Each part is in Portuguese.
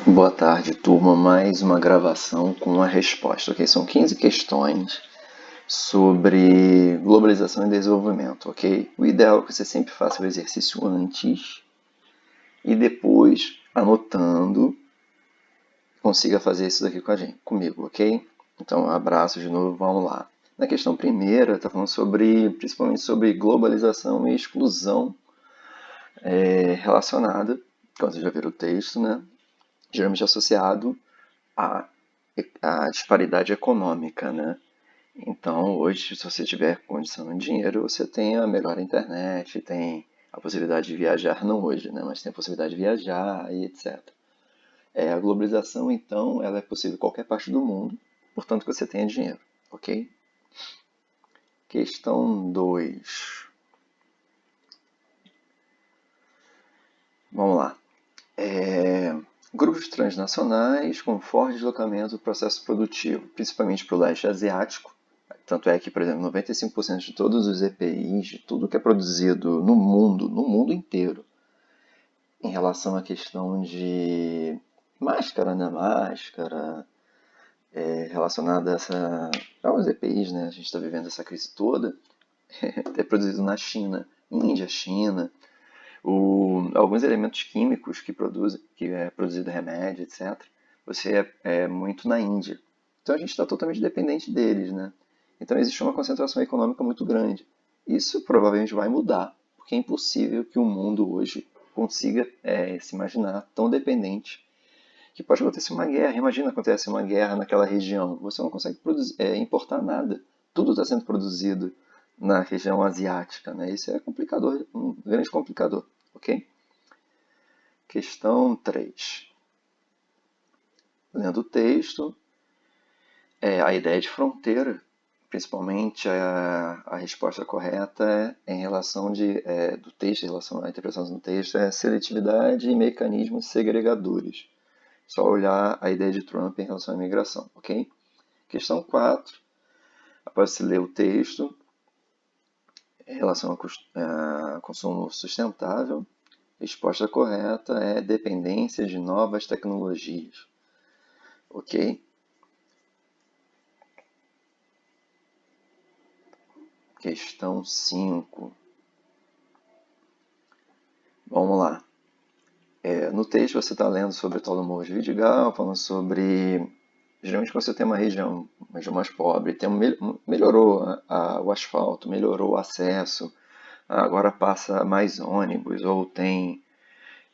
Boa tarde, turma. Mais uma gravação com a resposta, ok? São 15 questões sobre globalização e desenvolvimento, ok? O ideal é que você sempre faça o exercício antes e depois, anotando, consiga fazer isso daqui com a gente, comigo, ok? Então, um abraço de novo, vamos lá. Na questão primeira, está falando principalmente sobre globalização e exclusão relacionada, quando você já viu o texto, né? Geralmente associado à, à disparidade econômica, né? Então, hoje, se você tiver condição de dinheiro, você tem a melhor internet, tem a possibilidade de viajar, não hoje, né? Mas tem a possibilidade de viajar e etc. A globalização, então, ela é possível em qualquer parte do mundo, portanto que você tenha dinheiro, ok? Questão 2. Vamos lá. Grupos transnacionais com forte deslocamento do processo produtivo, principalmente para o leste asiático. Tanto é que, por exemplo, 95% de todos os EPIs, de tudo que é produzido no mundo inteiro, em relação à questão de máscara, né? Máscara, relacionada aos EPIs, né? A gente está vivendo essa crise toda, é produzido na China, Índia, China. Alguns elementos químicos que é produzido remédio, etc., você é muito na Índia. Então a gente está totalmente dependente deles, né? Então existe uma concentração econômica muito grande. Isso provavelmente vai mudar, porque é impossível que o mundo hoje consiga se imaginar tão dependente que pode acontecer uma guerra. Imagina acontece uma guerra naquela região, você não consegue importar nada. Tudo está sendo produzido na região asiática, né? Isso é complicador, um grande complicador, ok? Questão 3. Lendo o texto, a ideia de fronteira, principalmente a resposta correta em relação do texto, em relação à interpretação do texto, é seletividade e mecanismos segregadores. Só olhar a ideia de Trump em relação à imigração, ok? Questão 4. Após se ler o texto, em relação a consumo sustentável, resposta correta é dependência de novas tecnologias, ok? Questão 5. Vamos lá. No texto você está lendo sobre o tal do Morro de Vidigal, falando sobre. Geralmente quando você tem uma região mais pobre, melhorou o asfalto, melhorou o acesso, agora passa mais ônibus, ou tem,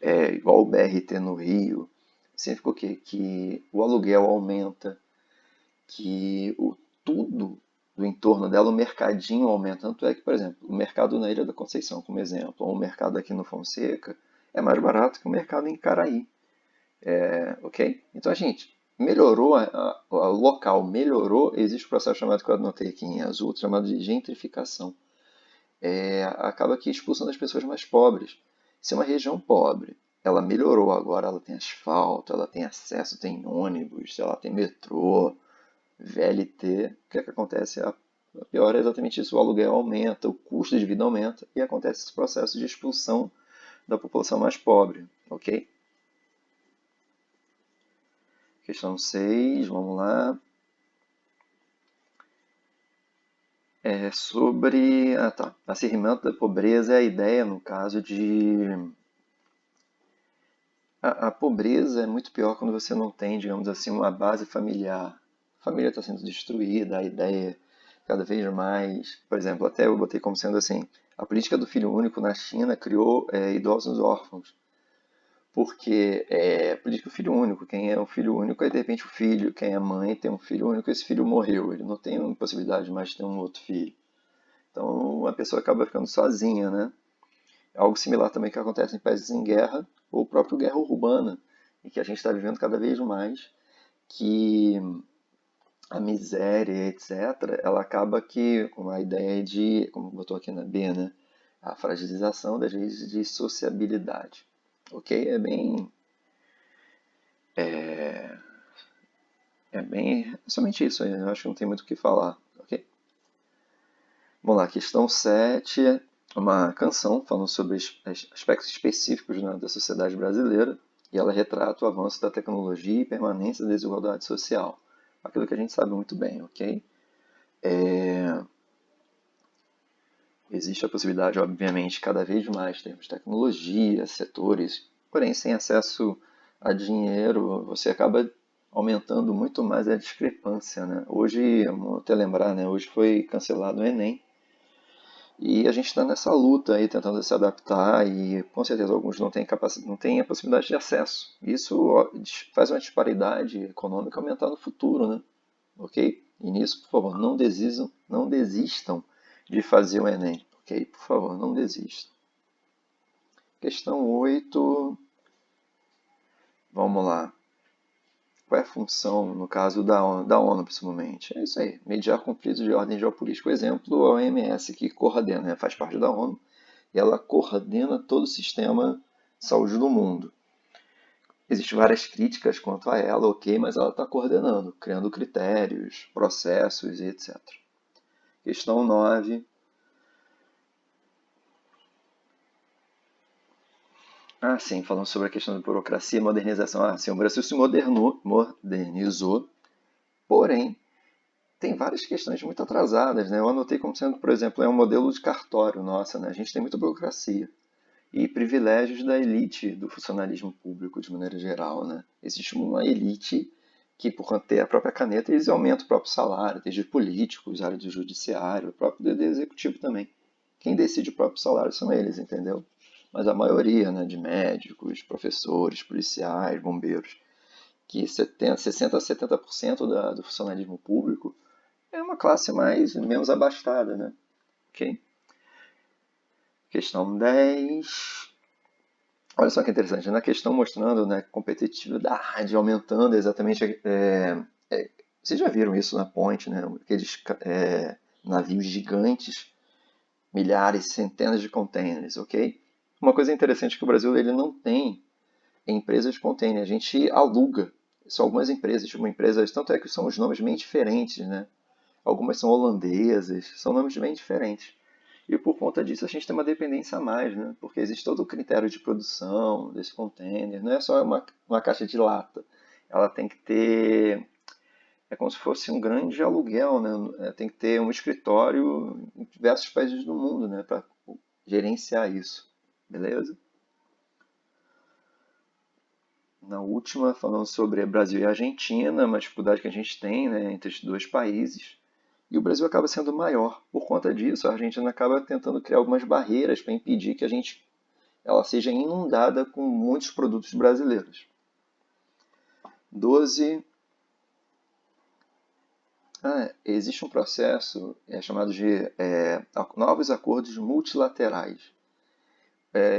igual o BRT no Rio, significa o quê? Que o aluguel aumenta, que tudo do entorno dela, o mercadinho aumenta. Tanto é que, por exemplo, o mercado na Ilha da Conceição, como exemplo, ou o mercado aqui no Fonseca, é mais barato que o mercado em Caraí. Ok? Então, a gente melhorou, o local melhorou, existe um processo chamado, que eu anotei aqui em azul, chamado de gentrificação. Acaba que expulsando as pessoas mais pobres. Se uma região pobre, ela melhorou agora, ela tem asfalto, ela tem acesso, tem ônibus, ela tem metrô, VLT, o que é que acontece? A pior é exatamente isso, o aluguel aumenta, o custo de vida aumenta e acontece esse processo de expulsão da população mais pobre, ok? Questão 6, vamos lá. Sobre acirramento da pobreza é a ideia, no caso, de... A pobreza é muito pior quando você não tem, digamos assim, uma base familiar. A família está sendo destruída, a ideia cada vez mais... Por exemplo, até eu botei como sendo assim, a política do filho único na China criou idosos órfãos. Porque a política do filho único, quem é um filho único é de repente o filho, quem é mãe tem um filho único, esse filho morreu, ele não tem possibilidade mais de ter um outro filho. Então a pessoa acaba ficando sozinha, né? Algo similar também que acontece em países em guerra, ou próprio guerra urbana, e que a gente está vivendo cada vez mais, que a miséria, etc., ela acaba que, com a ideia de, como botou aqui na B, né? A fragilização das redes de sociabilidade. Ok? É somente isso, eu acho que não tem muito o que falar, ok? Vamos lá, questão 7, uma canção falando sobre aspectos específicos, né, da sociedade brasileira. e ela retrata o avanço da tecnologia e permanência da desigualdade social. Aquilo que a gente sabe muito bem, ok? Existe a possibilidade, obviamente, cada vez mais termos tecnologia, setores, porém, sem acesso a dinheiro, você acaba aumentando muito mais a discrepância, né? Hoje, vamos até lembrar, né? Hoje foi cancelado o Enem e a gente está nessa luta aí, tentando se adaptar e, com certeza, alguns não têm não têm a possibilidade de acesso. Isso ó, faz uma disparidade econômica aumentar no futuro, né? Ok? E nisso, por favor, não desistam de fazer o Enem, ok? Por favor, não desistam. Questão 8, vamos lá. Qual é a função, no caso da ONU, principalmente? É isso aí, mediar conflitos de ordem geopolítica. O exemplo, a OMS, que coordena, né, faz parte da ONU, e ela coordena todo o sistema de saúde do mundo. Existem várias críticas quanto a ela, ok, mas ela está coordenando, criando critérios, processos e etc. Questão 9. Ah, sim, falando sobre a questão da burocracia e modernização. Ah, sim, o Brasil se modernizou, porém, tem várias questões muito atrasadas, né? Eu anotei como sendo, por exemplo, é um modelo de cartório, nossa, né? A gente tem muita burocracia e privilégios da elite do funcionalismo público de maneira geral, né? Existe uma elite que, por ter a própria caneta, eles aumentam o próprio salário, desde políticos, área do judiciário, o próprio poder executivo também. Quem decide o próprio salário são eles, entendeu? Mas a maioria, né, de médicos, professores, policiais, bombeiros, que 60 a 70% do funcionalismo público é uma classe mais menos abastada, né? Ok? Questão 10. Olha só que interessante, na questão mostrando, né, competitividade aumentando exatamente. Vocês já viram isso na ponte, né? Aqueles navios gigantes, milhares, centenas de containers, ok? Uma coisa interessante é que o Brasil ele não tem empresas de container, a gente aluga. São algumas empresas, tipo empresas, tanto é que são os nomes bem diferentes, né? Algumas são holandesas, são nomes bem diferentes. E por conta disso a gente tem uma dependência a mais, né? Porque existe todo o critério de produção desse container. Não é só uma caixa de lata. Ela tem que ter. É como se fosse um grande aluguel, né? Tem que ter um escritório em diversos países do mundo, né? Para gerenciar isso. Beleza? Na última, falando sobre Brasil e Argentina, uma dificuldade que a gente tem, né, entre esses dois países. E o Brasil acaba sendo maior. Por conta disso, a Argentina acaba tentando criar algumas barreiras para impedir que ela seja inundada com muitos produtos brasileiros. 12. Existe um processo chamado de novos acordos multilaterais.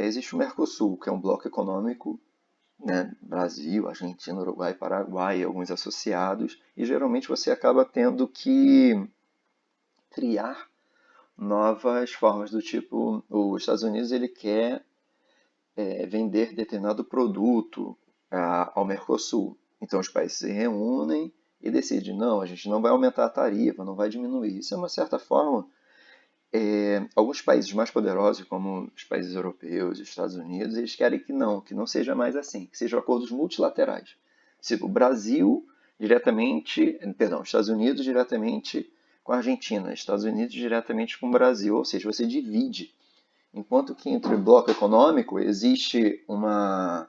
Existe o Mercosul, que é um bloco econômico, né, Brasil, Argentina, Uruguai, Paraguai, alguns associados, e geralmente você acaba tendo que criar novas formas do tipo, os Estados Unidos ele quer vender determinado produto ao Mercosul. Então os países se reúnem e decidem, não, a gente não vai aumentar a tarifa, não vai diminuir. Isso é uma certa forma. Alguns países mais poderosos, como os países europeus e os Estados Unidos, eles querem que não seja mais assim, que sejam acordos multilaterais. Tipo, o Brasil diretamente, perdão, Estados Unidos diretamente com a Argentina, Estados Unidos diretamente com o Brasil, ou seja, você divide. Enquanto que entre o bloco econômico existe uma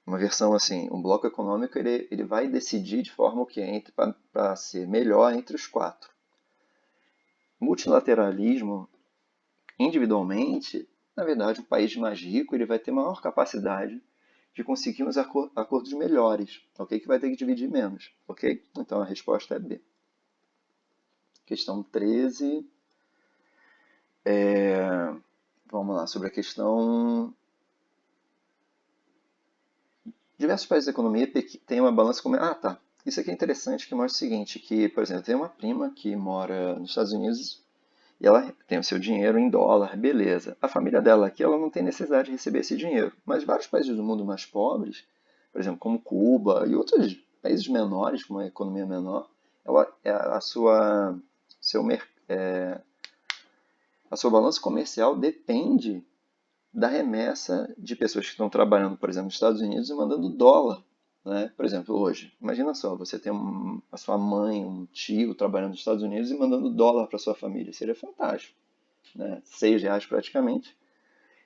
versão assim, um bloco econômico ele vai decidir de forma que entre para ser melhor entre os quatro. Multilateralismo, individualmente, na verdade, o país mais rico ele vai ter maior capacidade de conseguir uns acordos melhores, ok? Que vai ter que dividir menos, ok? Então a resposta é B. Questão 13. Vamos lá, sobre a questão. Diversos países da economia têm uma balança comercial. Ah, tá. Isso aqui é interessante, que mostra o seguinte, que, por exemplo, tem uma prima que mora nos Estados Unidos e ela tem o seu dinheiro em dólar, beleza. A família dela aqui, ela não tem necessidade de receber esse dinheiro. Mas vários países do mundo mais pobres, por exemplo, como Cuba e outros países menores, com uma economia menor, seu, a sua balança comercial depende da remessa de pessoas que estão trabalhando, por exemplo, nos Estados Unidos e mandando dólar, né? Por exemplo, hoje, imagina só, você tem a sua mãe, um tio trabalhando nos Estados Unidos e mandando dólar para sua família. Seria fantástico, né? R$ 6 praticamente.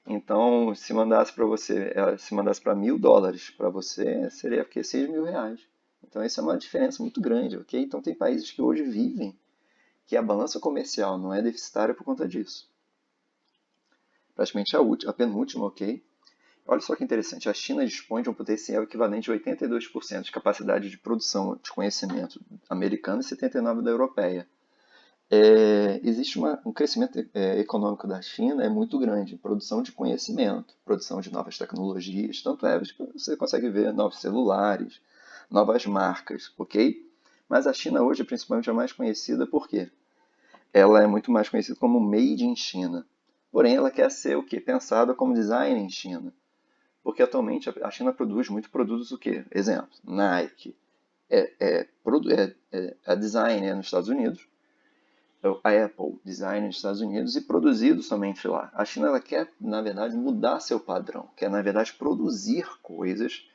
Então, se mandasse para você, se mandasse para $1.000 para você, seria o quê? R$ 6.000. Então, isso é uma diferença muito grande, ok? Então, tem países que hoje vivem que a balança comercial não é deficitária por conta disso. Praticamente a penúltima, ok? Olha só que interessante, a China dispõe de um potencial equivalente a 82% de capacidade de produção de conhecimento americana e 79% da europeia. Existe um crescimento econômico da China é muito grande, produção de conhecimento, produção de novas tecnologias, tanto é que você consegue ver novos celulares, novas marcas, ok? Mas a China hoje, principalmente, é mais conhecida por quê? Ela é muito mais conhecida como Made in China. Porém, ela quer ser o quê? Pensada como design em China. Porque atualmente a China produz muito produtos o quê? Exemplo, Nike, a design nos Estados Unidos, a Apple design nos Estados Unidos e produzido somente lá. A China ela quer, na verdade, mudar seu padrão, quer, na verdade, produzir coisas,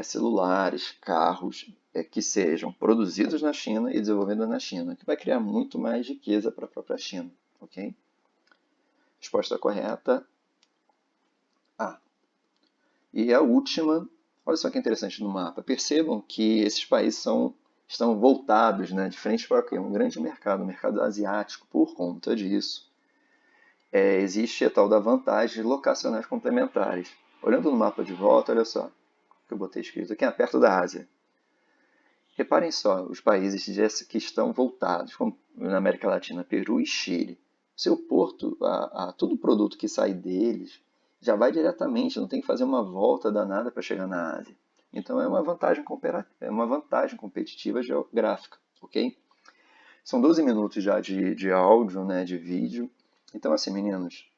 celulares, carros, que sejam produzidos na China e desenvolvidos na China, que vai criar muito mais riqueza para a própria China, ok? Resposta correta, A. E a última, olha só que interessante no mapa. Percebam que esses países estão voltados, né, de frente para um grande mercado, o mercado asiático. Por conta disso, existe a tal da vantagem locacionais complementares. Olhando no mapa de volta, olha só o que eu botei escrito aqui, perto da Ásia. Reparem só, os países que estão voltados, como na América Latina, Peru e Chile. Seu porto, todo produto que sai deles, já vai diretamente, não tem que fazer uma volta danada para chegar na Ásia. Então é uma vantagem competitiva geográfica, ok? São 12 minutos já de áudio, né, de vídeo. Então assim, meninos,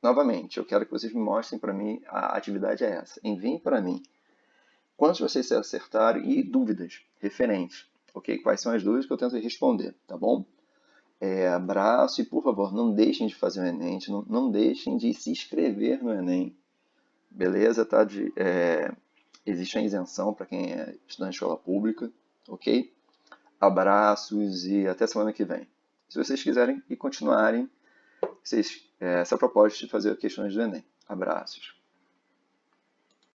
novamente, eu quero que vocês me mostrem para mim, a atividade é essa. Enviem para mim quantos vocês acertaram e dúvidas referentes, ok? Quais são as dúvidas que eu tento responder, tá bom? Abraço e, por favor, não deixem de fazer o Enem, não deixem de se inscrever no Enem, beleza? Tá? Existe a isenção para quem é estudante de escola pública, ok? Abraços e até semana que vem. Se vocês quiserem e continuarem, essa é a proposta de fazer questões do Enem. Abraços.